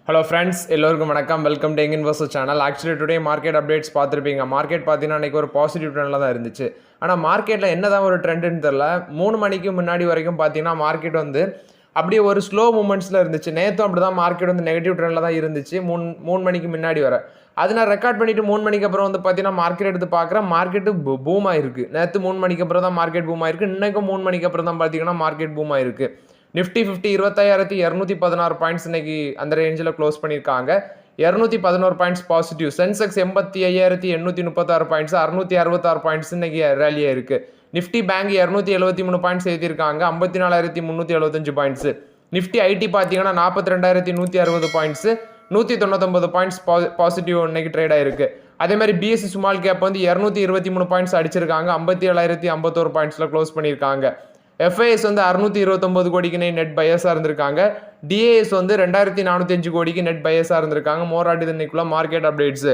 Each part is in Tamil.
ஹலோ ஃப்ரெண்ட்ஸ், எல்லோருக்கும் வணக்கம். Welcome to young investor channel. Actually today market updates பார்த்துருப்பீங்க. மார்க்கெட் பார்த்தீங்கன்னா இன்றைக்கி ஒரு பாசிட்டிவ் ட்ரெண்டில் தான் இருந்துச்சு. ஆனால் மார்க்கெட்டில் என்ன தான் ஒரு ட்ரெண்டுன்னு தெரில. 3 மணிக்கு முன்னாடி வரைக்கும் பார்த்தீங்கன்னா மார்க்கெட் வந்து அப்படியே ஒரு ஸ்லோ மூமெண்ட்ஸில் இருந்துச்சு. நேற்றும் அப்படி தான் மார்க்கெட் வந்து நெகட்டிவ் ட்ரெண்டில் தான் இருந்துச்சு 3 மணிக்கு முன்னாடி வர. அது நான் ரெக்கார்ட் பண்ணிவிட்டு 3 மணிக்கு அப்புறம் வந்து பார்த்தீங்கன்னா மார்க்கெட் எடுத்து பார்க்குறேன், மார்க்கெட்டு பூம் ஆயிருக்கு. நேற்று 3 மணிக்கு அப்புறம் தான் மார்க்கெட் பூம் ஆயிருக்கு. இன்றைக்கும் 3 மணிக்கு அப்புறம் தான் பார்த்தீங்கன்னா மார்க்கெட் பூம் ஆயிருக்கு. நிஃப்டி 50 25,216 பாயிண்ட்ஸ் இன்னைக்கு அந்த ரேஞ்சில் க்ளோஸ் பண்ணியிருக்காங்க. 211 points positive. Sensex 85,836 points, 666 points இன்னைக்கு ரேலியாக இருக்குது. நிஃப்டி பேங்க் 273 பாயிண்ட்ஸ் ஏற்றிருக்காங்க, 54,375 பாயிண்ட்ஸ். நிஃப்டி ஐடி பார்த்தீங்கன்னா 42,160 பாயிண்ட்ஸ், 199 பாயிண்ட்ஸ் பாசிட்டிவ் இன்னைக்கு ட்ரேட் ஆயிருக்கு. அதே மாதிரி பிஎஸ்சி ஸ்மால் கேப் வந்து 223 பாயிண்ட்ஸ் அடிச்சிருக்காங்க, 57,051 பாயிண்ட்ஸில் க்ளோஸ் பண்ணியிருக்காங்க. எஃப்ஐஎஸ் வந்து 629 கோடிக்கு நெட் பையஸாக இருந்திருக்காங்க. டிஏஎஸ் வந்து 2,405 கோடிக்கு நெட் பையஸாக இருந்திருக்காங்க. மோராட் இன்னைக்குள்ள மார்க்கெட் அப்டேட்ஸ்.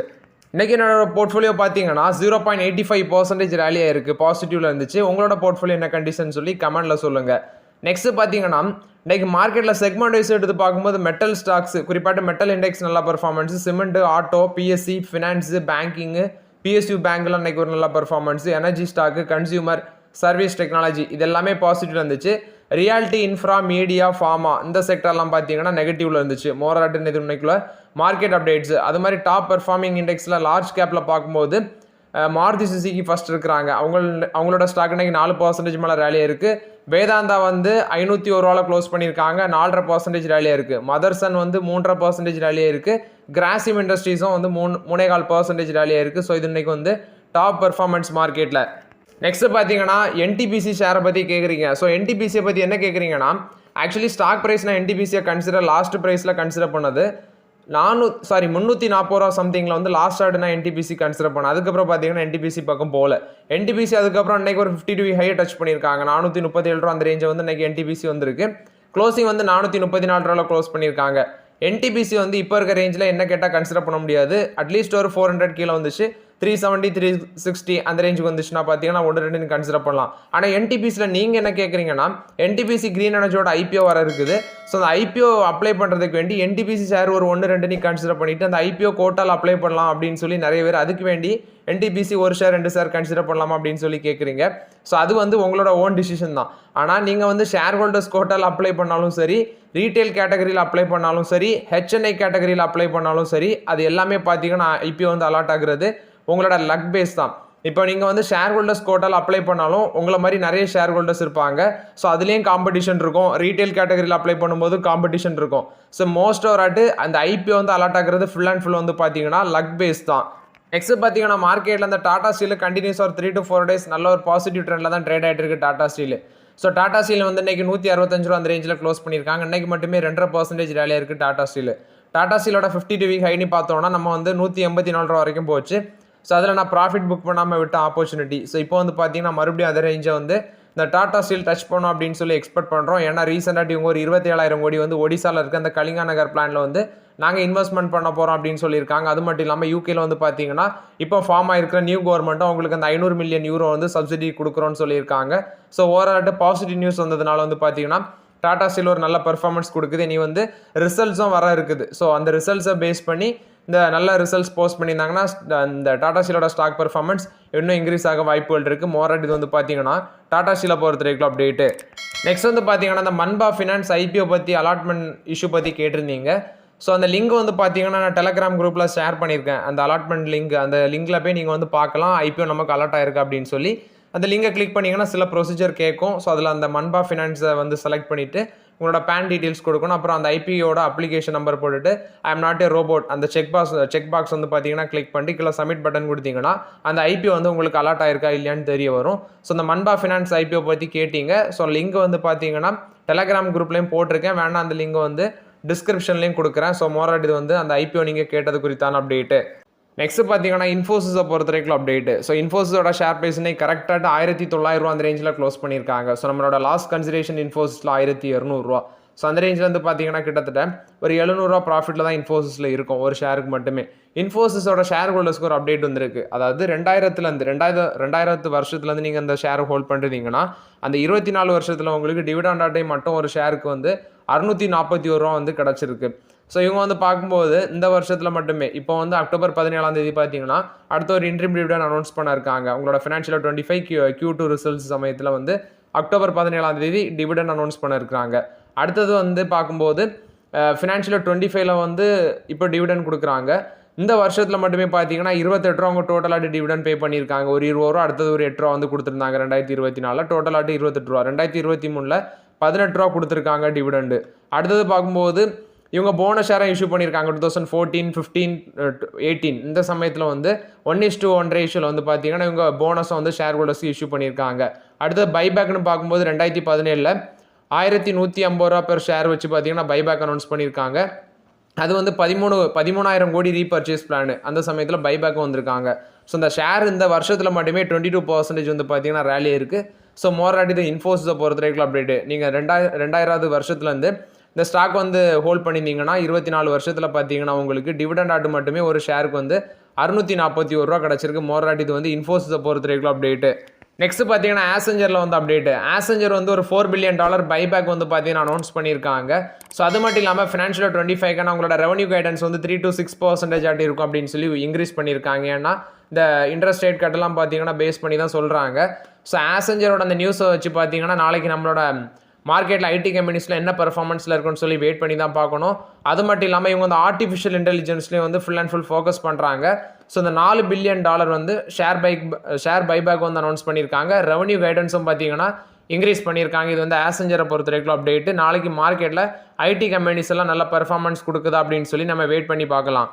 இன்றைக்கி என்னோட போர்ட்ஃபோலியோ பார்த்தீங்கன்னா 0.85% ரேலியாக இருக்குது, பாசிட்டிவ்ல இருந்துச்சு. உங்களோட போர்ட்ஃபோலியோ என்ன கண்டிஷன் சொல்லி கமெண்ட்டில் சொல்லுங்கள். நெக்ஸ்ட் பார்த்தீங்கன்னா இன்றைக்கி மார்க்கெட்டில் செக்மெண்ட் வைஸ் எடுத்து பார்க்கும்போது மெட்டல் ஸ்டாக்ஸ், குறிப்பாட்டு மெட்டல் இண்டெக்ஸ் நல்லா performance, cement, auto, PSC, finance, banking, PSU பேங்க்லாம் இன்றைக்கி ஒரு நல்ல performance, energy stock, consumer, service, technology இது எல்லாமே பாசிட்டிவ் இருந்துச்சு. ரியாலிட்டி, இன்ஃப்ரா, மீடியா, ஃபார்மா இந்த செக்டர்லாம் பார்த்தீங்கன்னா நெகட்டிவ்ல இருந்துச்சு. மோராட்டுன்னு இது இன்னைக்குள்ள மார்க்கெட் அப்டேட்ஸ். அது மாதிரி டாப் பெர்ஃபார்மிங் இண்டெக்ஸில் லார்ஜ் கேப்பில் பார்க்கும்போது மாருதி சுசுகி ஃபர்ஸ்ட் இருக்கிறாங்க. அவங்களோட ஸ்டாக் இன்னைக்கு 4% மேலே ரேலியாக இருக்குது. வேதாந்தா வந்து 501 ரூபாவில் க்ளோஸ் பண்ணியிருக்காங்க, 4.5% ரேலியாக இருக்குது. மதர்சன் வந்து 3.5% ரேலியாக இருக்குது. கிராசிம் இண்டஸ்ட்ரீஸும் வந்து 3.25% ரேலியாக இருக்குது. ஸோ இது இன்னைக்கு வந்து டாப் பெர்ஃபார்மன்ஸ் மார்க்கெட்டில். நெக்ஸ்ட் பார்த்தீங்கன்னா என்டிபிசி ஷேரை பற்றி கேட்குறீங்க. ஸோ என்டிபிசியை பற்றி என்ன கேட்குறீங்கன்னா, ஆக்சுவலி ஸ்டாக் ப்ரைஸ் நான் என்டிபிசியை லாஸ்ட் ப்ரைஸில் கன்சிடர் பண்ணது 340 ரூபா சம்திங்கில் வந்து லாஸ்ட் ஆர்டு நான் என்டிபிசி கன்சிடர் பண்ணேன். அதுக்கப்புறம் பார்த்தீங்கன்னா என்டிபிசி பக்கம் போகல. என்டிபிசி அதுக்கப்புறம் இன்றைக்கி ஒரு 52 ஹையை டச் பண்ணியிருக்காங்க. 437 ரூபா அந்த ரேஞ்சை வந்து இன்றைக்கி என்டிபிசி வந்திருக்கு. க்ளோசிங் வந்து 434 ரூபாவில் க்ளோஸ் பண்ணியிருக்காங்க. என்டிபிசி வந்து இப்போ இருக்க ரேஞ்சில் என்ன கேட்டால் கன்சிடர் பண்ண முடியாது. அட்லீஸ்ட் ஒரு 400 கீழே வந்துச்சு, 370 360 அந்த ரேஞ்சுக்கு வந்துச்சுன்னா பார்த்தீங்கன்னா 1-2 கன்சிடர் பண்ணலாம். ஆனால் என்டிபிசியில் நீங்கள் என்ன கேட்குறீங்கன்னா, என்டிபிசி க்ரீன் எனர்ஜியோட ஐபிஓ வர இருக்குது. ஸோ அந்த ஐபிஓ அப்ளை பண்ணுறதுக்கு வேண்டி என்டிபிசி ஷேர் ஒரு 1-2 கன்சிடர் பண்ணிவிட்டு அந்த ஐபிஓ கோட்டால் அப்ளை பண்ணலாம் அப்படின்னு சொல்லி நிறைய பேர் அதுக்கு வேண்டி என்டிபிசி 1 ஷேர் 2 ஷேர் கன்சிடர் பண்ணலாமா அப்படின்னு சொல்லி கேட்குறீங்க. ஸோ அது வந்து உங்களோட ஓன் டிசிஷன் தான். ஆனால் நீங்கள் வந்து ஷேர் ஹோல்டர்ஸ் கோட்டால் அப்ளை பண்ணாலும் சரி, ரீட்டைல் கேட்டகரியில் அப்ளை பண்ணாலும் சரி, ஹெச்என்ஐ கேட்டகரியில் அப்ளை பண்ணாலும் சரி, அது எல்லாமே பார்த்தீங்கன்னா ஐபிஓ வந்து அலாட் ஆகுறது உங்களோட லக் பேஸ் தான். இப்போ நீங்கள் வந்து ஷேர் ஹோல்டர்ஸ் கோட்டால் அப்ளை பண்ணாலும் உங்களை மாதிரி நிறைய ஷேர் ஹோல்டர்ஸ் இருப்பாங்க. ஸோ அதுலேயும் காம்படிஷன் இருக்கும். ரீட்டைல் கேட்டகரியில் அப்ளை பண்ணும்போது காம்படிஷன் இருக்கும். ஸோ மோஸ்ட் ஓவராட்டு அந்த ஐபிஓ வந்து அலாட் ஆகுறது ஃபுல் அண்ட் ஃபுல் வந்து பார்த்தீங்கன்னா லக் பேஸ் தான். நெக்ஸ்ட் பார்த்தீங்கன்னா மார்க்கெட்டில் அந்த டாடா ஸ்டீல் கண்டினியூஸ் ஒரு 3 to 4 days நல்ல ஒரு பாசிட்டிவ் ட்ரெண்டில் தான் ட்ரேட் ஆகிட்டு இருக்கு Tata steel. So Tata steel வந்து இன்றைக்கி 165 ரூபா அந்த ரேஞ்சில் க்ளோஸ் பண்ணியிருக்காங்க. இன்றைக்கி மட்டுமே 2.5% ரேலியாக இருக்குது டாடா ஸ்டீல். டாடா ஸ்டீலோட 52 வீக் ஹைனி பார்த்தோம்னா நம்ம வந்து 184 ரூபா வரைக்கும் போச்சு. ஸோ அதில் நான் ப்ராஃபிட் புக் பண்ணாமல் விட்ட ஆப்பர்ச்சுனிட்டி. ஸோ இப்போ வந்து பார்த்தீங்கன்னா மறுபடியும் அதே ரேஞ்சை வந்து இந்த டாடா ஸ்டீல் டச் பண்ணோம் அப்படின்னு சொல்லி எக்ஸ்பெக்ட் பண்ணுறோம். ஏன்னா ரீசெண்டாக இவங்க ஒரு 27,000 கோடி வந்து ஒடிசாவில் இருக்க அந்த கலிங்கா நகர் பிளானில் வந்து நாங்கள் இன்வெஸ்ட்மெண்ட் பண்ண போகிறோம் அப்படின்னு சொல்லியிருக்காங்க. அது மட்டும் இல்லாமல் யூகேல வந்து பார்த்தீங்கன்னா இப்போ ஃபார்ம் ஆகிருக்கிற நியூ கவர்மெண்ட்டும் அவங்களுக்கு அந்த 500 மில்லியன் யூரோ வந்து சப்சிடி கொடுக்குறோன்னு சொல்லியிருக்காங்க. ஸோ ஓவரால் பாசிட்டிவ் நியூஸ் வந்ததுனால வந்து பார்த்தீங்கன்னா டாடா ஸ்டீல் ஒரு நல்ல பெர்ஃபார்மன்ஸ் கொடுக்குது. இனி வந்து ரிசல்ட்ஸும் வர இருக்குது. ஸோ அந்த ரிசல்ட்ஸை பேஸ் பண்ணி இந்த நல்ல ரிசல்ட்ஸ் போஸ்ட் பண்ணியிருந்தாங்கன்னா இந்த டாடா ஸ்டீலோட ஸ்டாக் பெர்ஃபார்மன்ஸ் இன்னும் இன்க்ரீஸ் ஆக வாய்ப்புகள் இருக்குது. மோராட் இது வந்து பார்த்தீங்கன்னா டாடா ஸ்டீலை பொறுத்த வரைக்கும் அப்டேட்டு. நெக்ஸ்ட் வந்து பார்த்தீங்கன்னா இந்த மன்பா ஃபினான்ஸ் ஐபிஓ பற்றி அலாட்மெண்ட் இஷ்யூ பற்றி கேட்டிருந்தீங்க. ஸோ அந்த லிங்க் வந்து பார்த்தீங்கன்னா நான் டெலகிராம் குரூப்பில் ஷேர் பண்ணியிருக்கேன். அந்த அலாட்மெண்ட் லிங்க், அந்த லிங்கில் போய் நீங்கள் வந்து பார்க்கலாம் ஐபிஓ நமக்கு அலாட் ஆயிருக்கு அப்படின்னு சொல்லி. அந்த லிங்கை கிளிக் பண்ணிங்கன்னா சில ப்ரொசீஜர் கேட்கும். ஸோ அதில் அந்த மன்பா ஃபினான்ஸை வந்து செலக்ட் பண்ணிவிட்டு உங்களோட பேன் டீட்டெயில்ஸ் கொடுக்கணும். அப்புறம் அந்த ஐபிஓட அப்ளிகேஷன் நம்பர் போட்டுட்டு I am not a robot அந்த செக் பாக்ஸ் வந்து பார்த்தீங்கன்னா கிளிக் பண்ணி கீழே சப்மிட் பட்டன் கொடுத்தீங்கன்னா அந்த ஐபிஓ வந்து உங்களுக்கு அலாட் ஆயிருக்கா இல்லையான்னு தெரிய வரும். ஸோ இந்த மன்பா ஃபினான்ஸ் ஐபிஓ பற்றி கேட்டீங்க. ஸோ லிங்க் வந்து பார்த்தீங்கன்னா டெலகிராம் குரூப்லேயும் போட்டிருக்கேன். வேணா அந்த லிங்க் வந்து டிஸ்கிரிப்ஷன்லேயும் கொடுக்குறேன். ஸோ மோராட் இது வந்து அந்த ஐபிஓ நீங்கள் கேட்டது குறித்தான அப்டேட்டு. நெக்ஸ்ட் பார்த்தீங்கன்னா இன்ஃபோசிஸை பொறுத்த வரைக்கும் அப்டேட்டு. ஸோ இன்ஃபோசிஸோட ஷேர் ப்ரைஸ் இன்னைக்கு கரெக்டாக 1,900 ரூபா அந்த ரேஞ்சில் க்ளோஸ் பண்ணியிருக்காங்க. ஸோ நம்மளோட லாஸ்ட் கன்சிடரேஷன் இன்ஃபோசிஸில் 1,200 ரூபா. ஸோ அந்த ரேஞ்சில் வந்து பார்த்தீங்கன்னா கிட்டத்தட்ட ஒரு 700 ரூபா ப்ராஃபிட்டில் தான் இன்ஃபோசிஸில் இருக்கும் ஒரு ஷேருக்கு மட்டுமே. இன்ஃபோசிஸோட ஷேர் ஹோல்டர்ஸ்க்கு ஒரு அப்டேட் வந்திருக்கு. அதாவது 2000 வருஷத்துலேருந்து நீங்கள் அந்த ஷேர் ஹோல்ட் பண்ணுறீங்கன்னா அந்த 24 வருஷத்தில் உங்களுக்கு டிவிடெண்ட் ஆட்டை மட்டும் ஒரு ஷேருக்கு வந்து 641 ரூபா வந்து கிடச்சிருக்கு. ஸோ இவங்க வந்து பார்க்கும்போது இந்த வருஷத்தில் மட்டுமே இப்போ வந்து அக்டோபர் 17ஆம் தேதி பார்த்தீங்கன்னா அடுத்த ஒரு இன்ட்ரீம் டிவிடெண்ட் அனௌன்ஸ் பண்ண இருக்காங்க. உங்களோட ஃபினான்ஷியல் 25 Q2 ரிசல்ட்ஸ் சமயத்தில் வந்து அக்டோபர் 17ஆம் தேதி டிவிடெண்ட் அனௌன்ஸ் பண்ண இருக்காங்க. அடுத்தது வந்து பார்க்கும்போது ஃபினான்ஷியல் 25ல வந்து இப்போ டிவிடெண்ட் கொடுக்குறாங்க. இந்த வருஷத்தில் மட்டுமே பார்த்தீங்கன்னா 28 ரூபா அவங்க டோட்டலாக டிவிடெண்ட் பே பண்ணியிருக்காங்க. ஒரு 20 ரூபா, அடுத்தது ஒரு 8 ரூபா வந்து கொடுத்துருந்தாங்க 2024. டோட்டலாட்டு 28 ரூபா. 2023ல் 18 ரூபா கொடுத்துருக்காங்க டிவிடெண்டு. அடுத்தது பார்க்கும்போது இவங்க போனஸ் ஷேராக இஷ்யூ பண்ணியிருக்காங்க 2014, 15, 18 இந்த சமயத்தில் வந்து 1:1 ரேஷியோவில் வந்து பார்த்தீங்கன்னா இவங்க போனஸை வந்து ஷேர் ஹோல்டர்ஸ்க்கு இஷ்யூ பண்ணியிருக்காங்க. அடுத்தது பைபேக்னு பார்க்கும்போது 2017ல் 1150 ரூபா பெர் ஷேர் வச்சு பார்த்தீங்கன்னா பைபேக் அனௌன்ஸ் பண்ணியிருக்காங்க. அது வந்து 13,000 கோடி ரீபர்ச்சேஸ் பிளான் அந்த சமயத்தில் பைபேக் வந்திருக்காங்க. ஸோ இந்த ஷேர் இந்த வருஷத்தில் மட்டுமே 22% வந்து பார்த்தீங்கன்னா ரேலி இருக்குது. ஸோ மோராட் இது இன்ஃபோசிஸை பொறுத்த வரைக்கும் அப்டேட்டு நீங்கள் 2000வது வருஷத்துலேருந்து இந்த ஸ்டாக் வந்து ஹோல்ட் பண்ணியிருந்தீங்கன்னா 24 வருஷத்தில் பார்த்தீங்கன்னா உங்களுக்கு டிவிடெண்ட் ஆட்டு மட்டுமே ஒரு ஷேருக்கு வந்து 641 ரூபா கிடச்சிருக்கு. மோராட் இது வந்து இன்ஃபோசிஸை பொறுத்த வரைக்கும் அப்டேட்டு. நெக்ஸ்ட் பார்த்தீங்கன்னா ஆசெஞ்சரில் வந்து அப்டேட்டு. ஆசெஞ்சர் வந்து ஒரு $4 billion பைபேக் வந்து பார்த்தீங்கன்னா அனௌன்ஸ் பண்ணியிருக்காங்க. ஸோ அது மட்டும் இல்லாமல் ஃபினான்ஷியல் 25க்கான அவங்களோட ரெவன்யூ கைடன்ஸ் வந்து 3 to 6% ஆட்டி இருக்கும் அப்படின்னு சொல்லி இன்க்ரீஸ் பண்ணியிருக்காங்க. ஏன்னா இந்த இன்ட்ரெஸ்ட் ரேட் கட்டெல்லாம் பார்த்தீங்கன்னா பேஸ் பண்ணி தான் சொல்கிறாங்க. ஸோ ஆசெஞ்சரோட அந்த நியூஸை வச்சு பார்த்தீங்கன்னா நாளைக்கு நம்மளோட மார்க்கெட்டில் ஐடி கம்பெனிஸில் என்ன பெர்ஃபார்மன்ஸில் இருக்குன்னு சொல்லி வெயிட் பண்ணி தான் பார்க்கணும். அது மட்டும் இல்லாமல் இவங்க வந்து ஆர்டிஃபிஷியல் இன்டெலிஜென்ஸ்லேயும் வந்து ஃபுல் அண்ட் ஃபுல் ஃபோக்கஸ் பண்ணுறாங்க. ஸோ இந்த $4 billion வந்து ஷேர் பைபேக் வந்து அனௌன்ஸ் பண்ணியிருக்காங்க. ரெவன்யூ கைடன்ஸும் பார்த்தீங்கன்னா இன்க்ரீஸ் பண்ணியிருக்காங்க. இது வந்து ஆசெஞ்சரை பொறுத்த வரைக்கும் அப்டேட்டு. நாளைக்கு மார்க்கெட்டில் ஐடி கம்பெனிஸ் எல்லாம் நல்ல பெர்ஃபார்மன்ஸ் கொடுக்குதா அப்படின்னு சொல்லி நம்ம வெயிட் பண்ணி பார்க்கலாம்.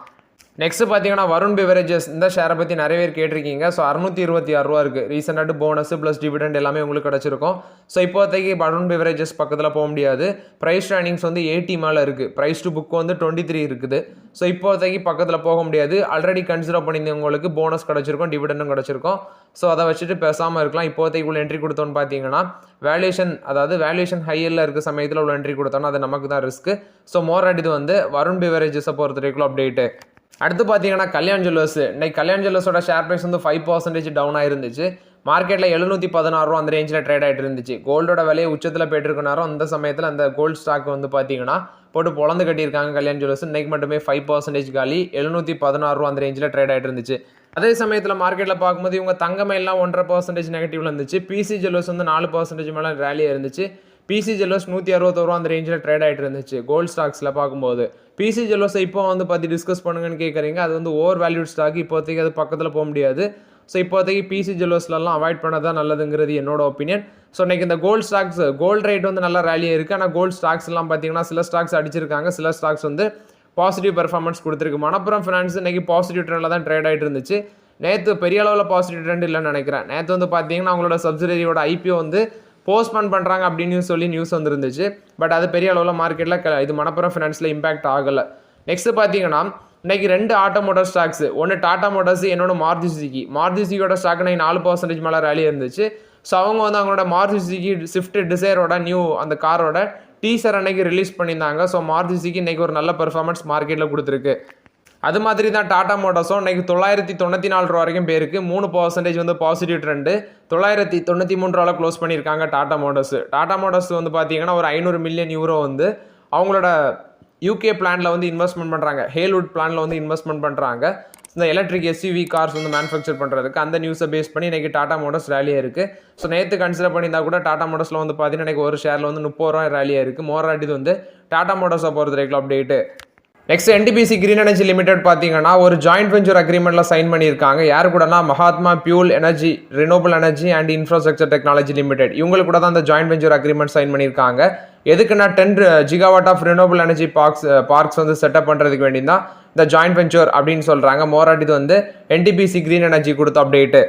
நெக்ஸ்ட் பார்த்தீங்கன்னா வருண் பிவரேஜஸ் இந்த ஷேரை பற்றி நிறைய பேர் கேட்டிருக்கீங்க. ஸோ 626 ரூபா இருக்குது. ரீசெண்டாக போனஸ் ப்ளஸ் டிவிடெண்ட் எல்லாமே உங்களுக்கு கிடச்சிருக்கும். ஸோ இப்போதைக்கு வருண் பிவரேஜஸ் பக்கத்தில் போக முடியாது. ப்ரைஸ் ரேனிங்ஸ் வந்து 80 மேலே இருக்குது. ப்ரைஸ் டு புக் வந்து 23 இருக்குது. ஸோ இப்போதைக்கு பக்கத்தில் போக முடியாது. ஆல்ரெடி கன்சிடர் பண்ணியிருந்தவங்களுக்கு போனஸ் கிடச்சிருக்கும், டிவிடெண்டும் கிடச்சிருக்கும். ஸோ அதை வச்சுட்டு பேசாமல் இருக்கலாம். இப்போதைக்கு உள்ள என்ட்ரி கொடுத்தோன்னு பார்த்தீங்கன்னா வேல்யூஷன் ஹையில் இருக்க சமயத்தில் உள்ள என்ட்ரி கொடுத்தோன்னா அது நமக்கு தான் ரிஸ்க்கு. ஸோ மோராட் இது வந்து வருண் பிவரேஜஸை பொறுத்த வரைக்கும் அப்டேட்டு. அடுத்து பார்த்தீங்கன்னா கல்யாண் ஜுவல்லர்ஸ். இன்னைக்கு கல்யாண் ஜுவல்லர்ஸோட ஷேர் ப்ரைஸ் வந்து 5% டவுன் ஆயிருந்துச்சு. மார்க்கெட்டில் 716 ரூபா அந்த ரேஞ்சில் ட்ரேட் ஆகிட்டு இருந்துச்சு. கோல்டோட விலையை உச்சத்தில் போயிட்டு நேரம் அந்த சமயத்தில் அந்த கோல்டு ஸ்டாக் வந்து பார்த்தீங்கன்னா போட்டு பொழந்து கட்டியிருக்காங்க கல்யாண் ஜுவல்லர்ஸ். இன்னைக்கு மட்டுமே 5% காலி, 716 ரூபா அந்த ரேஞ்சில் ட்ரேட் ஆகிட்டு இருந்துச்சு. அதே சமயத்தில் மார்க்கெட்டில் பார்க்கும்போது இவங்க தங்கமெல்லாம் 1.5% நெகட்டிவ்ல இருந்துச்சு. பிசி ஜுவல்லர்ஸ் வந்து 4% மேலே ரேலியாக இருந்துச்சு. பிசி ஜுவல்லர்ஸ் 161 ரூபா அந்த ரேஞ்சில் ட்ரேட் ஆகிட்டு இருந்துச்சு கோல்டு ஸ்டாக்ஸில் பார்க்கும்போது. பிசி ஜுவல்லர்ஸை இப்போ வந்து பார்த்து டிஸ்கஸ் பண்ணுங்கன்னு கேட்குறீங்க. அது வந்து ஓவர் வேல்யூட் ஸ்டாக். இப்போதைக்கு அது பக்கத்தில் போக முடியாது. ஸோ இப்போதைக்கு பிசி ஜுவல்லர்ஸ்லாம் அவாய்ட் பண்ணதான் நல்லதுங்கிறது என்னோட ஒப்பீனியன். ஸோ இன்றைக்கி இந்த கோல்டு ரேட் வந்து நல்லா ரேலியாக இருக்குது. ஆனால் கோல்டு ஸ்டாக்ஸ் எல்லாம் பார்த்தீங்கன்னா சில ஸ்டாக்ஸ் அடிச்சிருக்காங்க, சில ஸ்டாக்ஸ் வந்து பாசிட்டிவ் பெர்ஃபார்மன்ஸ் கொடுத்துருக்கு. மணப்புரம் ஃபினான்ஸ் இன்றைக்கி பாசிட்டிவ் ட்ரெண்டில் தான் ட்ரேட் ஆகிட்டு இருந்துச்சு. நேற்று பெரிய அளவில் பாசிட்டிவ் ட்ரெண்ட் இல்லைன்னு நினைக்கிறேன். நேற்று வந்து பார்த்தீங்கன்னா அவங்களோட சப்சிடரியோட ஐபிஓ வந்து போஸ்ட்போன் பண்ணுறாங்க அப்படின்னு சொல்லி நியூஸ் வந்துருந்துச்சு. பட் அது பெரிய அளவில் மார்க்கெட்டில் இது மணப்புரம் ஃபினான்ஸில் இம்பாக்ட் ஆகலை. நெக்ஸ்ட் பார்த்தீங்கன்னா இன்றைக்கி 2 ஆட்டோமோட்டர் ஸ்டாக்ஸ், ஒன்று டாடா மோட்டர்ஸ், இன்னொன்று மாருதி சுசுகியோட ஸ்டாக் 4% மேலே ரேலி இருந்துச்சு. ஸோ அவங்க வந்து அவங்களோட மாருதி சுசுகி ஸ்விஃப்ட் டிசைரோட நியூ அந்த காரோட டீசர் அன்னைக்கு ரிலீஸ் பண்ணியிருந்தாங்க. ஸோ மாருதி சுசுகி இன்றைக்கி ஒரு நல்ல பெர்ஃபார்மன்ஸ் மார்க்கெட்டில் கொடுத்துருக்கு. அது மாதிரி தான் டாடா மோட்டர்ஸும் இன்றைக்கி 994 ரூபா வரைக்கும் பேருக்கு 3% வந்து பாசிட்டிவ் ட்ரெண்டு. 993 ரூபாவில் க்ளோஸ் பண்ணியிருக்காங்க டாடா மோட்டர்ஸ் வந்து பார்த்தீங்கன்னா ஒரு 500 மில்லியன் யூரோ வந்து அவங்களோட யூகே பிளானில் வந்து இன்வெஸ்ட்மெண்ட் பண்ணுறாங்க. ஹேல்வுட் பிளானில் வந்து இன்வெஸ்ட்மெண்ட் பண்ணுறாங்க. இந்த எலக்ட்ரிக் எஸ்யூவி கார்ஸ் வந்து மேனுஃபேக்சர் பண்ணுறதுக்கு அந்த நியூஸை பேஸ் பண்ணி இன்றைக்கி டாடா மோட்டர்ஸ் ரேலியாக இருக்குது. ஸோ நேற்று கன்சிடர் பண்ணியிருந்தால் கூட டாடா மோட்டர்ஸில் வந்து பார்த்தீங்கன்னா இன்றைக்கி ஒரு ஷேரில் வந்து 30 ரூபா ரேலியாக இருக்குது. மோராட் இது வந்து டாடா மோட்டர்ஸை பொறுத்த வரைக்கும் update. Next NTPC green energy limited பார்த்தீங்கன்னா ஒரு ஜாயிண்ட் வெஞ்சர் அக்ரிமெண்ட்டில் சைன் பண்ணியிருக்காங்க. யார் கூடனா Mahatma fuel energy, renewable energy and infrastructure technology limited இவங்களுக்கு கூட தான் அந்த ஜாயிண்ட் வெஞ்சர் அக்ரிமெண்ட் சைன் பண்ணியிருக்காங்க. எதுக்குன்னா 10 GW ஆஃப் ரினோபிள் எனர்ஜி பார்க்ஸ் வந்து செட்டப் பண்ணுறதுக்கு வேண்டி தான் இந்த ஜாயிண்ட் வெஞ்சர் அப்படின்னு சொல்கிறாங்க. மோராட் இது வந்து NTPC கிரீன் எனர்ஜி கொடுத்த அப்டேட்டு.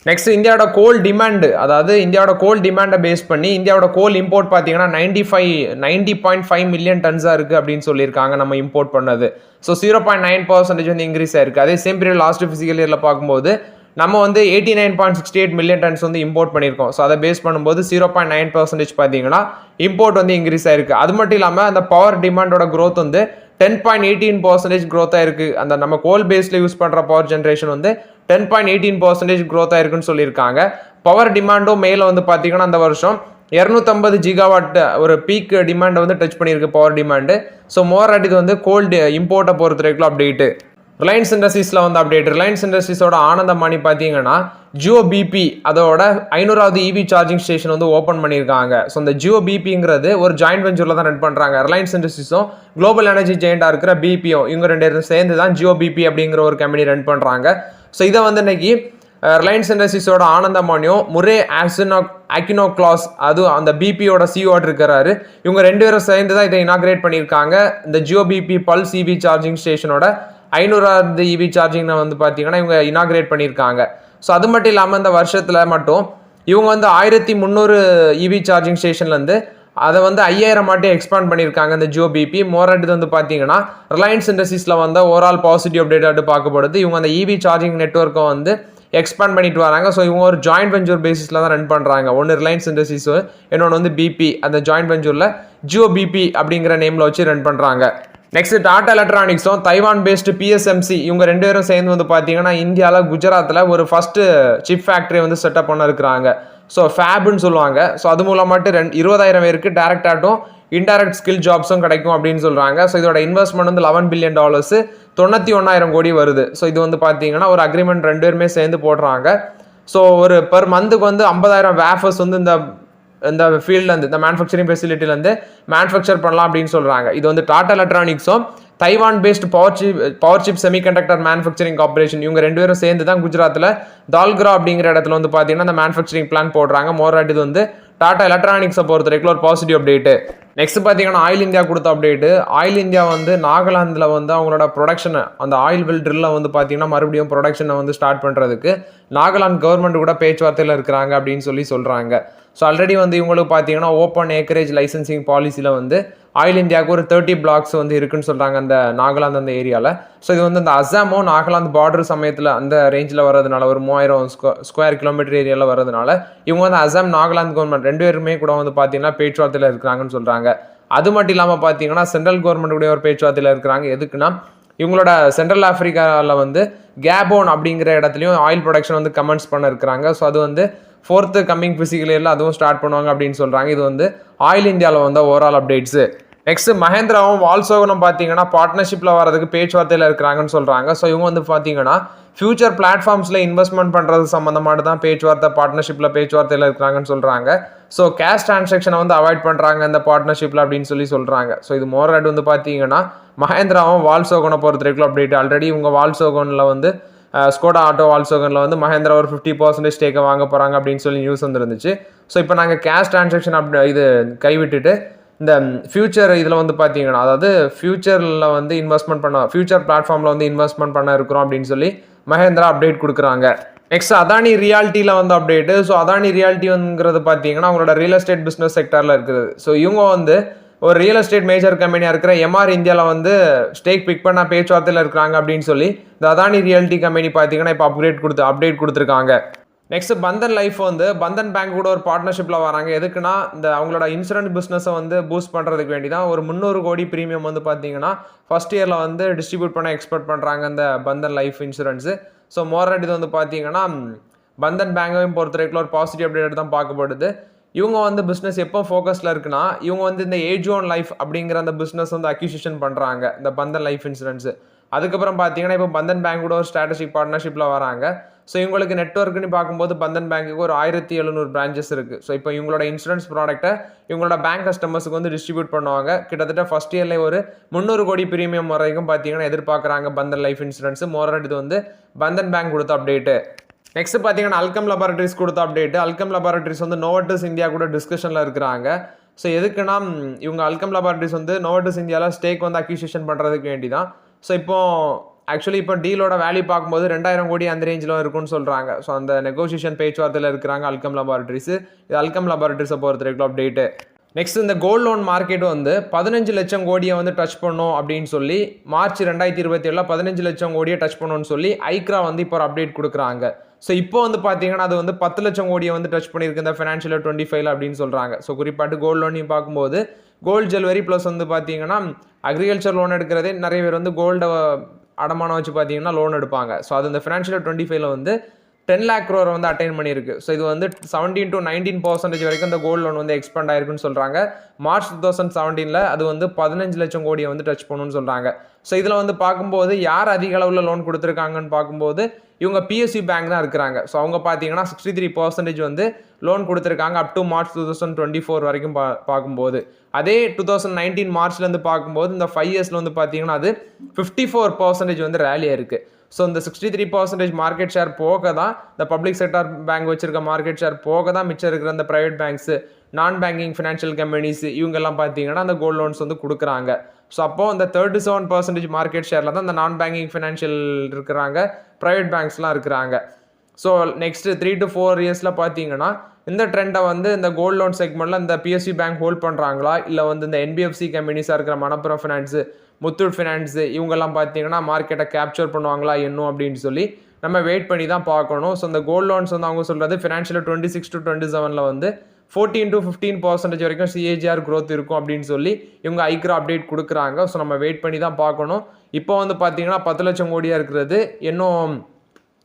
நெக்ஸ்ட் இந்தியாவோட கோல் டிமாண்டை பேஸ் பண்ணி இந்தியாவோட கோல் இம்போர்ட் பார்த்தீங்கன்னா 90.5 மில்லியன் டன்ஸாக இருக்குது அப்படின்னு சொல்லியிருக்காங்க நம்ம இம்போர்ட் பண்ணது. ஸோ 0.9% வந்து இன்க்ரீஸ் ஆயிருக்கு. அதே சேம் பீரியட் லாஸ்ட் ஃபிசிக்கல் இயரில் பார்க்கும்போது நம்ம வந்து 89.68 மில்லியன் டன்ஸ் வந்து இம்போர்ட் பண்ணியிருக்கோம். ஸோ அதை பேஸ் பண்ணும்போது 0.9% பார்த்தீங்கன்னா இம்போர்ட் வந்து இன்க்ரீஸ் ஆயிருக்கு. அது மட்டும் இல்லாமல் அந்த பவர் டிமாண்டோட க்ரோத் வந்து 10.18% க்ரோத் ஆயிருக்கு. அந்த நம்ம கோல் பேஸில் யூஸ் பண்ணுற பவர் ஜென்ரேஷன் வந்து 10.18% க்ரோத் ஆயிருக்குன்னு சொல்லியிருக்காங்க. பவர் டிமாண்டும் மேலே வந்து பார்த்தீங்கன்னா அந்த வருஷம் 250 ஜிகாவாட் ஒரு பீக் டிமாண்டை வந்து டச் பண்ணியிருக்கு பவர் டிமாண்டு. ஸோ மோராட் இது வந்து கோல்டு இம்போர்ட்டை பொறுத்த வரைக்கும் அப்டேட்டு. ரிலையன்ஸ் இண்டஸ்ட்ரீஸில் வந்து அப்டேட். ரிலையன்ஸ் இண்டஸ்ட்ரீஸோட ஆனந்தமானி பார்த்தீங்கன்னா ஜியோ பிபி அதோட 500வது இவி சார்ஜிங் ஸ்டேஷன் வந்து ஓப்பன் பண்ணியிருக்காங்க. ஸோ இந்த ஜியோ பிபிங்கிறது ஒரு ஜாயின்ட் வெஞ்சூரில் தான் ரன் பண்ணுறாங்க. ரிலையன்ஸ் இண்டஸ்ட்ரீஸும் குளோபல் எனர்ஜி ஜெயிண்டாக இருக்கிற பிபிஓ இவங்க 2 பேரும் சேர்ந்து தான் ஜியோ பிபி அப்படிங்கிற ஒரு கம்பெனி ரன் பண்ணுறாங்க. ஸோ இதை வந்து இன்னைக்கு ரிலையன்ஸ் இண்டஸ்ட்ரீஸோட ஆனந்தமானியும் முரே ஆக்கினோ கிளாஸ் அது அந்த பிபியோட சிஓ இருக்கிறாரு. இவங்க 2 பேரும் சேர்ந்து தான் இதை இனாகிரேட் பண்ணியிருக்காங்க. இந்த Jio BP pulse EV charging ஸ்டேஷனோட 500வது இவி சார்ஜிங் வந்து பார்த்தீங்கன்னா இவங்க இனாகிரேட் பண்ணியிருக்காங்க. ஸோ அது மட்டும் இல்லாமல் இந்த வருஷத்தில் மட்டும் இவங்க வந்து 1300 இவி சார்ஜிங் ஸ்டேஷன்லேருந்து அதை வந்து 5000 மட்டும் எக்ஸ்பாண்ட் பண்ணியிருக்காங்க இந்த ஜியோ பிபி. மோராட் இது வந்து பார்த்தீங்கன்னா ரிலையன்ஸ் இண்டஸ்ட்ரீஸில் வந்து ஓவரால் பாசிட்டிவ் அப்டேட் பார்க்கப்படுது. இவங்க அந்த இவி சார்ஜிங் நெட்வொர்க்கை வந்து எக்ஸ்பேண்ட் பண்ணிட்டு வராங்க. ஸோ இவங்க ஒரு ஜாயிண்ட் வெஞ்சூர் பேசிஸில் தான் ரன் பண்ணுறாங்க. ஒன்று ரிலையன்ஸ் இண்டஸ்ட்ரீஸ், இன்னொன்று வந்து பிபி. அந்த ஜாயிண்ட் வெஞ்சூரில் ஜியோ பிபி அப்படிங்கிற நேமில் வச்சு ரன் பண்ணுறாங்க. நெக்ஸ்ட் டாடா எலக்ட்ரானிக்ஸும் தைவான் பேஸ்டு பிஎஸ்எம்சி இவங்க 2 பேரும் சேர்ந்து வந்து பார்த்தீங்கன்னா இந்தியாவில் குஜராத்தில் ஒரு ஃபஸ்ட்டு சிப் ஃபேக்ட்ரி வந்து செட்டப் பண்ண இருக்கிறாங்க. ஸோ ஃபேப்னு சொல்லுவாங்க. ஸோ அது மூலமாட்டு 20,000 பேருக்கு டேரக்டாட்டும் இன்டைரக்ட் ஸ்கில் ஜாப்ஸும் கிடைக்கும் அப்படின்னு சொல்கிறாங்க. ஸோ இதோட இன்வெஸ்ட்மெண்ட் வந்து $11 பில்லியன் 91,000 கோடி வருது. ஸோ இது வந்து பார்த்தீங்கன்னா ஒரு அக்ரிமெண்ட் 2 பேருமே சேர்ந்து போடுறாங்க. ஸோ ஒரு பெர் மந்த்துக்கு வந்து 50,000 வேஃபர்ஸ் வந்து இந்த ஃபீல்ட்லேருந்து இந்த மேனுஃபேக்சரிங் ஃபெசிலிட்டிலேருந்து மேனுஃபேக்சர் பண்ணலாம் அப்படின்னு சொல்கிறாங்க. இது வந்து டாடா எலக்ட்ரானிக்ஸும் Taiwan based power chip semiconductor manufacturing corporation இவங்க 2 பேரும் சேர்ந்து தான் குஜராத்தில் தால்கிரா அப்படிங்கிற இடத்துல வந்து பார்த்தீங்கன்னா இந்த மேனுஃபேக்சரிங் பிளான் போடுறாங்க. மோராட் இது வந்து டாடா எலக்ட்ரானிக்ஸை பொறுத்த வரைக்கும் ஒரு பாசிட்டிவ் அப்டேட்டு. நெக்ஸ்ட் பார்த்தீங்கன்னா ஆயில் இந்தியா கொடுத்த அப்டேட்டு. ஆயில் இந்தியா வந்து நாகாலாந்தில் வந்து அவங்களோட ப்ரொடக்ஷனை அந்த ஆயில் வெல் ட்ரில்லை வந்து பார்த்தீங்கன்னா மறுபடியும் ப்ரொடக்ஷனை வந்து ஸ்டார்ட் பண்ணுறதுக்கு நாகாலாந்து கவர்மெண்ட் கூட பேச்சுவார்த்தையில் இருக்கிறாங்க அப்படின்னு சொல்கிறாங்க. ஸோ ஆல்ரெடி வந்து இவங்களுக்கு பார்த்தீங்கன்னா ஓப்பன் ஏக்கரேஜ் லைசன்சிங் பாலிசியில் வந்து ஆயில் இந்தியாவுக்கு ஒரு 30 பிளாக்ஸ் வந்து இருக்குன்னு சொல்கிறாங்க அந்த நாகாலாந்து அந்த ஏரியாவில். ஸோ இது வந்து இந்த அசாமோ நாகாலாந்து பார்டர் சமயத்தில் அந்த ரேஞ்சில் வர்றதுனால ஒரு 3000 ஸ்கொயர் கிலோமீட்டர் ஏரியாவில் வர்றதுனால இவங்க வந்து அசாம் நாகாலாந்து கவர்மெண்ட் 2 பேருமே கூட வந்து பார்த்தீங்கன்னா பேச்சுவார்த்தையில் இருக்கிறாங்கன்னு சொல்கிறாங்க. அது மட்டும் இல்லாமல் பார்த்தீங்கன்னா சென்ட்ரல் கவர்மெண்ட் கூட ஒரு பேச்சுவார்த்தையில் இருக்கிறாங்க. எதுக்குன்னா இவங்களோட சென்ட்ரல் ஆஃப்ரிக்காவில் வந்து கேபோன் அப்படிங்கிற இடத்துலையும் ஆயில் ப்ரொடக்ஷன் வந்து கமெண்ட்ஸ் பண்ண இருக்கிறாங்க. ஸோ அது வந்து 4th கம்மிங் ஃபிசிக்கல் இயரில் அதுவும் ஸ்டார்ட் பண்ணுவாங்க அப்படின்னு சொல்கிறாங்க. இது வந்து ஆயில் இந்தியாவில் வந்து ஓவரால் அப்டேட்ஸு. நெக்ஸ்ட் மஹேந்திராவும் வால்சோகனும் பார்த்தீங்கன்னா பார்ட்னர்ஷிப்பில் வரதுக்கு பேச்சுவார்த்தையில் இருக்கிறாங்கன்னு சொல்கிறாங்க. ஸோ இவங்க வந்து பார்த்தீங்கன்னா ஃபியூச்சர் பிளாட்ஃபார்ம்ஸில் இன்வெஸ்ட்மெண்ட் பண்ணுறது சம்மந்தமாக தான் பேச்சுவார்த்தையில் இருக்கிறாங்கன்னு சொல்கிறாங்க. ஸோ கேஷ் டிரான்சாக்ஷனை வந்து அவாய்ட் பண்ணுறாங்க இந்த பார்ட்னர்ஷிப்பில் அப்படின்னு சொல்கிறாங்க. ஸோ இது மோராட் வந்து பார்த்தீங்கன்னா மஹேந்திராவும் வால்சோகனை பொறுத்த வரைக்கும் அப்டேட். ஆல்ரெடி இவங்க வால்சோகனில் வந்து ஸ்கோடா ஆட்டோ வால்சோகனில் வந்து மஹேந்திரா ஒரு 50% ஸ்டேக்கை வாங்க போகிறாங்க அப்படின்னு நியூஸ் வந்துருந்துச்சு. ஸோ இப்போ நாங்கள் கேஷ் டிரான்சாக்ஷன் இது கைவிட்டுட்டு இந்த ஃபியூச்சர் இதில் வந்து பார்த்தீங்கன்னா அதாவது ஃபியூச்சரில் வந்து ஃபியூச்சர் பிளாட்ஃபார்மில் வந்து இன்வெஸ்ட்மெண்ட் பண்ண இருக்கிறோம் அப்படின்னு மஹேந்திரா அப்டேட் கொடுக்குறாங்க. நெக்ஸ்ட் அதானி ரியாலிட்டியில் வந்து அப்டேட்டு. ஸோ அதானி ரியாலிட்டிங்கிறது பார்த்தீங்கன்னா அவங்களோட ரியல் எஸ்டேட் பிஸ்னஸ் செக்டரில் இருக்குது. ஸோ இவங்க வந்து ஒரு ரியல் எஸ்டேட் மேஜர் கம்பெனியாக இருக்கிற எம்ஆர் இந்தியாவில் வந்து ஸ்டேக் பிக் பண்ண பேச்சுவார்த்தையில் இருக்கிறாங்க அப்படின்னு இந்த அதானி ரியாலிட்டி கம்பெனி பார்த்தீங்கன்னா இப்போ அப்டேட் கொடுத்துருக்காங்க. நெக்ஸ்ட் பந்தன் லைஃப் வந்து பந்தன் பேங்க் கூட ஒரு பார்ட்னர்ஷிப்பில் வராங்க. எதுக்குன்னா இந்த அவங்களோட இன்சூரன்ஸ் பிஸ்னஸை வந்து பூஸ்ட் பண்ணுறதுக்கு வேண்டி தான் ஒரு 300 கோடி ப்ரீமியம் வந்து பார்த்தீங்கன்னா ஃபர்ஸ்ட் இயரில் வந்து டிஸ்ட்ரிபியூட் பண்ண எக்ஸ்பெக்ட் பண்ணுறாங்க இந்த பந்தன் லைஃப் இன்சூரன்ஸு. ஸோ மோராட் இது வந்து பார்த்தீங்கன்னா பந்தன் பேங்கையும் பொறுத்த வரைக்கும் ஒரு பாசிட்டிவ் அப்டேட் தான் பார்க்கப்படுது. இவங்க வந்து பிஸ்னஸ் எப்போ ஃபோக்கஸில் இருக்குன்னா இவங்க வந்து இந்த ஏஜ் ஓன் லைஃப் அப்படிங்கிற அந்த பிஸ்னஸ் வந்து அக்யூசிஷன் பண்ணுறாங்க இந்த பந்தன் லைஃப் இன்சூரன்ஸு. அதுக்கப்புறம் பார்த்தீங்கன்னா இப்போ பந்தன் பேங்க் கூட ஒரு ஸ்ட்ராட்டஜிக் பார்ட்னர்ஷிப்பில் வராங்க. ஸோ இவங்களுக்கு நெட்வொர்க்னு பார்க்கும்போது பந்தன் பேங்க்குக்கு ஒரு 1700 பிரான்ச்சஸ் இருக்குது. ஸோ இப்போ இவங்களோட இன்சூரன்ஸ் ப்ராடக்ட்டை இவங்களோட பேங்க் கஸ்டமர்ஸுக்கு வந்து டிஸ்ட்ரிபியூட் பண்ணுவாங்க. கிட்டத்தட்ட ஃபர்ஸ்ட் இயர்லேயே ஒரு 300 கோடி ப்ரீமியம் வரைக்கும் பார்த்தீங்கன்னா எதிர்பார்க்குறாங்க பந்தன் லைஃப் இன்சூரன்ஸ். மோராட் இது வந்து பந்தன் பேங்க் கொடுத்த அப்டேட்டு. நெக்ஸ்ட் பார்த்தீங்கன்னா அல்கம் லெபார்டரிஸ் கொடுத்த அப்டேட்டு. அல்கம் லெபார்டரிஸ் வந்து நோவட்டஸ் இந்தியா கூட டிஸ்கஷனில் இருக்கிறாங்க. ஸோ எதுக்குன்னா இவங்க அல்கம் லெபார்டரிஸ் வந்து நோவட்டஸ் இந்தியாவில் ஸ்டேக் வந்து அக்யூசிஷன் பண்ணுறதுக்கு வேண்டி தான். ஸோ இப்போ டீலோட வேல்யூ பார்க்கும்போது 2000 கோடி அந்த ரேஞ்சில் இருக்குன்னு சொல்கிறாங்க. ஸோ அந்த நெகோசியேஷன் பேச்சுவார்த்தையில் இருக்கிறாங்க அல்கம் லெபார்டரிஸ். இது அல்கம் லெபார்டரிஸை பொறுத்த வரைக்கும் அப்டேட்டு. நெக்ஸ்ட் இந்த கோல்டு லோன் மார்க்கெட் வந்து 15 லட்சம் கோடியை வந்து டச் பண்ணும் அப்படின்னு மார்ச் 2027 15 லட்சம் கோடியை டச் பண்ணணும்னு ஐக்ரா வந்து இப்போ ஒரு அப்டேட் கொடுக்குறாங்க. ஸோ இப்போ வந்து பார்த்தீங்கன்னா அது வந்து 10 லட்சம் கோடியை வந்து டச் பண்ணியிருக்கு இந்த ஃபினான்ஷியல் 25 அப்படின்னு சொல்கிறாங்க. ஸோ குறிப்பாட்டு கோல்டு லோனையும் பார்க்கும்போது கோல்டு ஜுவல்லரி ப்ளஸ் வந்து பார்த்தீங்கன்னா அக்ரிகல்ச்சர் லோன் எடுக்கிறதே நிறைய பேர் வந்து கோல்டை அடமானம் வச்சு பார்த்தீங்கன்னா லோன் எடுப்பாங்க. ஸோ அது இந்த ஃபினான்ஷியல் 25 வந்து 10 lakh crore வந்து அட்டைன் பண்ணியிருக்கு. ஸோ இது வந்து 17 to 19% வரைக்கும் இந்த கோல்டு லோன் வந்து எக்ஸ்பேண்ட் ஆயிருக்குன்னு சொல்கிறாங்க. மார்ச் 2017 அது வந்து 15 லட்சம் கோடியை வந்து டச் பண்ணணும்னு சொல்கிறாங்க. ஸோ இதில் வந்து பார்க்கும்போது யார் அதிக அளவில் லோன் கொடுத்துருக்காங்கன்னு பார்க்கும்போது இவங்க PSU பேங்க் தான் இருக்கிறாங்க. ஸோ அவங்க பார்த்தீங்கன்னா 63% வந்து லோன் கொடுத்துருக்காங்க அப் டு மார்ச் 2024 வரைக்கும் பார்க்கும்போது. அதே 2019 மார்ச்லேருந்து பார்க்கும்போது இந்த 5 இயர்ஸில் வந்து பார்த்தீங்கன்னா அது 54% வந்து ரேலியாக இருக்குது. ஸோ இந்த 63% மார்க்கெட் ஷேர் போக தான் இந்த பப்ளிக் செக்டார் பேங்க் வச்சிருக்க மார்க்கெட் ஷேர் போக தான் மிச்சம் இருக்கிற அந்த ப்ரைவேட் பேங்க்ஸு, நான் பேங்கிங் ஃபினான்ஷியல் கம்பெனிஸ் இவங்கெல்லாம் பார்த்தீங்கன்னா அந்த கோல்டு லோன்ஸ் வந்து கொடுக்குறாங்க. ஸோ அப்போது இந்த 37% மார்க்கெட் ஷேரில் தான் இந்த நான் பேங்கிங் ஃபினான்ஷியல் இருக்கிறாங்க, ப்ரைவேட் பேங்க்ஸ்லாம் இருக்கிறாங்க. ஸோ நெக்ஸ்ட்டு 3 to 4 இயர்ஸில் பார்த்தீங்கன்னா இந்த ட்ரெண்டை வந்து இந்த கோல்டு லோன் செக்மெண்ட்டில் இந்த PSU பேங்க் ஹோல்ட் பண்ணுறாங்களா, இல்லை வந்து இந்த NBFC கம்பெனிஸாக இருக்கிற மணப்புரம் ஃபினான்ஸு, முத்தூட் ஃபினான்ஸு இவங்கெல்லாம் பார்த்தீங்கன்னா மார்க்கெட்டை கேப்சர் பண்ணுவாங்களா என்னும் அப்படின்னு சொல்லி நம்ம வெயிட் பண்ணி தான் பார்க்கணும். ஸோ இந்த கோல்டு லோன்ஸ் வந்து அவங்க சொல்கிறது ஃபினான்ஷியல் 26 to 27 வந்து 14 to 15% வரைக்கும் CAGR growth இருக்கும் அப்படின்னு சொல்லி இவங்க ஐக்ரா அப்டேட் கொடுக்குறாங்க. ஸோ நம்ம வெயிட் பண்ணி தான் பார்க்கணும். இப்போ வந்து பார்த்தீங்கன்னா 10 லட்சம் கோடியாக இருக்கிறது இன்னும்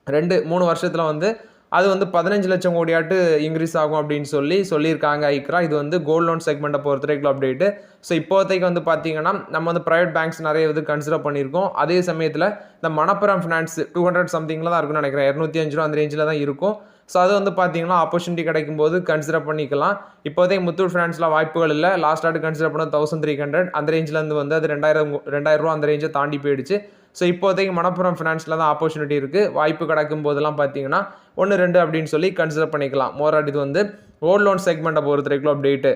2-3 வருஷத்தில் வந்து அது வந்து 15 லட்சம் கோடியாட்டு இன்க்ரீஸ் ஆகும் அப்படின்னு சொல்லியிருக்காங்க ஐக்ரா. இது வந்து கோல்டு லோன் செக்மெண்ட்டை பொறுத்தவரைக்கும் அப்டேட்டு. ஸோ இப்போதைக்கு வந்து பார்த்தீங்கன்னா நம்ம வந்து ப்ரைவேட் பேங்க்ஸ் நிறைய இது கன்சிடர் பண்ணியிருக்கோம். அதே சமயத்தில் இந்த மணப்புரம் ஃபினான்ஸ் 200 சம்திங்கில் தான் இருக்குன்னு நினைக்கிறேன், 205 ரூபா அந்த ரேஞ்சில் தான் இருக்கும். ஸோ அது வந்து பார்த்தீங்கன்னா ஆப்பர்ச்சுனிட்டி கிடைக்கும் போது கன்சிடர் பண்ணிக்கலாம். இப்போதைக்கு முத்தூட் ஃபினான்ஸில் வாய்ப்புகள் இல்லை. லாஸ்ட் ஆட்டு கன்சிடர் பண்ண 1300 அந்த ரேஞ்சிலேருந்து வந்து அது 2000 ரூபா அந்த ரேஞ்சை தாண்டி போயிடுச்சு. ஸோ இப்போதைக்கு மணப்புரம் ஃபினான்ஸில் தான் ஆப்பர்ச்சுனிட்டி இருக்குது. வாய்ப்பு கிடைக்கும் போதெல்லாம் பார்த்தீங்கன்னா 1-2 அப்படின்னு சொல்லி கன்சிடர் பண்ணிக்கலாம். மோராட் இது வந்து கோல்டு லோன் செக்மெண்ட்டை பொறுத்தவரைக்கும் அப்டேட்டு.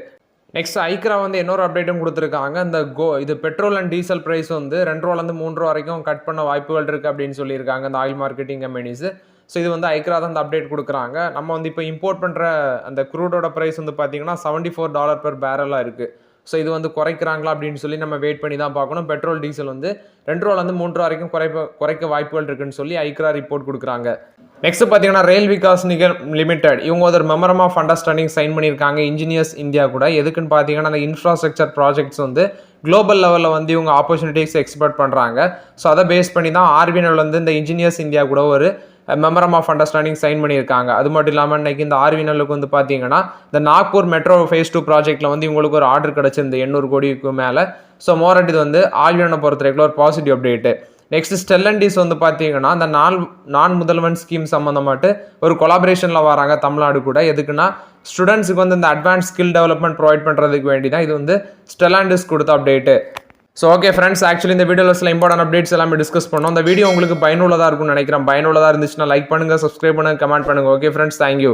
நெக்ஸ்ட் ஐக்ரா வந்து இன்னொரு அப்டேட்டும் கொடுத்துருக்காங்க. இந்த இது பெட்ரோல் அண்ட் டீசல் ப்ரைஸ் வந்து 2 ரூபாலேருந்து 3 ரூபா வரைக்கும் கட் பண்ண வாய்ப்புகள் இருக்குது அப்படின்னு சொல்லியிருக்காங்க இந்த ஆயில் மார்க்கெட்டிங் கம்பெனிஸு. ஸோ இது வந்து ஐக்ரா தான் இந்த அப்டேட் கொடுக்குறாங்க. நம்ம வந்து இப்போ இம்போர்ட் பண்ணுற அந்த க்ரூடோட ப்ரைஸ் வந்து பார்த்தீங்கன்னா $74 per பேரலாக இருக்குது. ஸோ இது வந்து குறைக்கிறாங்களா அப்படின்னு சொல்லி நம்ம வெயிட் பண்ணி தான் பார்க்கணும். பெட்ரோல் டீசல் வந்து 2 ரூபாலேருந்து 3 ரூபா வரைக்கும் குறைக்க வாய்ப்புகள் இருக்குன்னு சொல்லி ஐக்ரா ரிப்போர்ட் கொடுக்குறாங்க. நெக்ஸ்ட் பார்த்தீங்கன்னா ரயில் விகாஸ் நிகர் லிமிடெட் இவங்க ஒரு மெமரம் ஆஃப் அண்டர்ஸ்டாண்டிங் சைன் பண்ணியிருக்காங்க இன்ஜினியர்ஸ் இந்தியா கூட. எதுக்குன்னு பார்த்தீங்கன்னா அந்த இன்ஃப்ராஸ்ட்ரக்சர் ப்ராஜெக்ட்ஸ் வந்து குளோபல் லெவலில் வந்து இவங்க ஆப்பர்ச்சுனிட்டிஸ் எக்ஸ்பெக்ட் பண்ணுறாங்க. ஸோ அதை பேஸ் பண்ணி தான் ஆர்விஎன்எல் வந்து இந்த இன்ஜினியர்ஸ் இந்தியா கூட ஒரு மெமரம் ஆஃப் அண்டர்ஸ்டாண்டிங் சைன் பண்ணியிருக்காங்க. அது மட்டும் இல்லாமல் இன்னைக்கு இந்த ஆர்விஎன்எல்லுக்கு வந்து பார்த்தீங்கன்னா இந்த நாக்பூர் மெட்ரோ ஃபேஸ் 2 ப்ராஜெக்ட்டில் வந்து இவங்களுக்கு ஒரு ஆர்டர் கிடச்சிருந்து 800 கோடிக்கு மேலே. ஸோ மோரட் இது வந்து ஆர்விஎன்எல்லை பொறுத்தவரைக்கும் ஒரு பாசிட்டிவ் அப்டேட்டு. நெக்ஸ்ட் ஸ்டெல்லண்டிஸ் வந்து பார்த்தீங்கன்னா அந்த நான் முதல்வன் ஸ்கீம் சம்மந்தமாட்டு ஒரு கொலாபரேஷனில் வராங்க தமிழ்நாடு கூட. எதுக்குன்னா ஸ்டூடெண்ட்ஸுக்கு வந்து இந்த அட்வான்ஸ் ஸ்கில் டெவலப்மெண்ட் ப்ரொவைட் பண்ணுறதுக்கு வேண்டி தான் இது வந்து ஸ்டெல்லாண்டிஸ் கொடுத்த update. So okay friends, actually இந்த வீடியோவில் சில இம்பார்ட்டன்ட் அப்டேட்ஸ் எல்லாமே டிஸ்கஸ் பண்ணோம். இந்த வீடியோ உங்களுக்கு பயனுள்ளதாக இருக்கும்னு நினைக்கிறேன். பயனுள்ளதாக இருந்துச்சுன்னா லைக் பண்ணுங்கள், சப்ஸ்கிரைப் பண்ணுங்கள், கமெண்ட் பண்ணுங்கள். Okay friends, thank you.